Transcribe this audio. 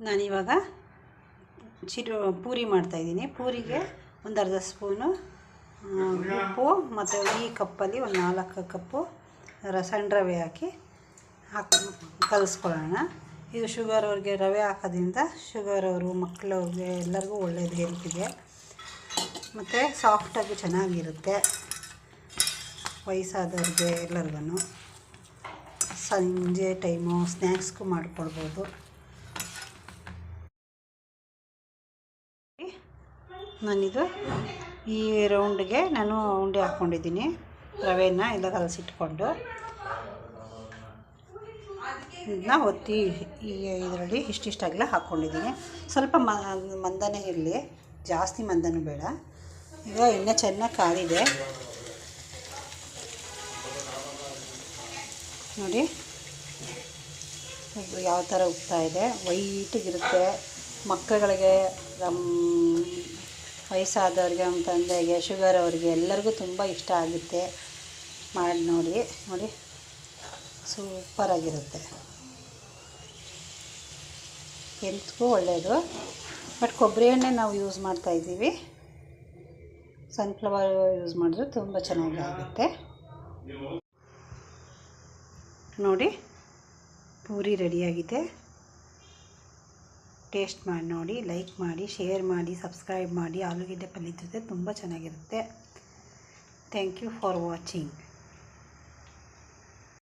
ನಾನಿವಾಗ ಪೂರಿ ಮಾಡ್ತಾಯಿದ್ದೀನಿ. ಪೂರಿಗೆ ಒಂದು ಅರ್ಧ ಸ್ಪೂನು ಉಪ್ಪು ಮತ್ತು ಈ ಕಪ್ಪಲ್ಲಿ ಒಂದು 4 ಕಪ್ಪು ಸಣ್ಣ ರವೆ ಹಾಕಿ ಕಲಿಸ್ಕೊಳ್ಳೋಣ. ಇದು ಶುಗರ್ ಅವ್ರಿಗೆ ರವೆ ಹಾಕೋದ್ರಿಂದ ಶುಗರ್ ಅವರು ಮಕ್ಕಳವ್ರಿಗೆ ಎಲ್ಲರಿಗೂ ಒಳ್ಳೆಯದು ಹೆಲ್ತಿಗೆ, ಮತ್ತು ಸಾಫ್ಟಾಗಿ ಚೆನ್ನಾಗಿರುತ್ತೆ. ವಯಸ್ಸಾದವ್ರಿಗೆ ಎಲ್ಲರಿಗೂ ಸಂಜೆ ಟೈಮು ಸ್ನ್ಯಾಕ್ಸ್ಗೂ ಮಾಡಿಕೊಡ್ಬೋದು. ನಾನಿದು ಈ ರೌಂಡ್ಗೆ ನಾನು ಉಂಡೆ ಹಾಕ್ಕೊಂಡಿದ್ದೀನಿ. ರವೆನ ಎಲ್ಲ ಕಲಸಿಟ್ಕೊಂಡು ಇದನ್ನ ಒತ್ತಿ ಈ ಇದರಲ್ಲಿ ಇಷ್ಟಿಷ್ಟಾಗಲೇ ಹಾಕ್ಕೊಂಡಿದ್ದೀನಿ. ಸ್ವಲ್ಪ ಮಂದನೇ ಇರಲಿ, ಜಾಸ್ತಿ ಮಂದನೂ ಬೇಡ. ಈಗ ಎಣ್ಣೆ ಚೆನ್ನಾಗಿ ಕಾದಿದೆ ನೋಡಿ, ಯಾವ ಥರ ಉಗ್ತಾ ಇದೆ. ವೈಟಿಗಿರುತ್ತೆ. ಮಕ್ಕಳುಗಳಿಗೆ, ವಯಸ್ಸಾದವ್ರಿಗೆ, ನಮ್ಮ ತಂದೆಗೆ, ಶುಗರ್ ಅವರಿಗೆ ಎಲ್ಲರಿಗೂ ತುಂಬ ಇಷ್ಟ ಆಗುತ್ತೆ. ಮಾಡಿ ನೋಡಿ ಸೂಪರಾಗಿರುತ್ತೆ. ಹೆಲ್ತ್ಗೂ ಒಳ್ಳೆಯದು. ಬಟ್ ಕೊಬ್ಬರಿ ಎಣ್ಣೆ ನಾವು ಯೂಸ್ ಮಾಡ್ತಾಯಿದ್ದೀವಿ. ಸನ್ಫ್ಲವರ್ ಯೂಸ್ ಮಾಡಿದ್ರೆ ತುಂಬ ಚೆನ್ನಾಗಿ ಆಗುತ್ತೆ. ನೋಡಿ ಪೂರಿ ರೆಡಿಯಾಗಿದೆ. ಟೇಸ್ಟ್ ಮಾಡಿ ನೋಡಿ, ಲೈಕ್ ಮಾಡಿ, ಶೇರ್ ಮಾಡಿ, ಸಬ್ಸ್ಕ್ರೈಬ್ ಮಾಡಿ. ಆಲೂಗೆಡ್ಡೆ ಪಲ್ಯದ ಜೊತೆ ತುಂಬ ಚೆನ್ನಾಗಿರುತ್ತೆ. Thank you for watching.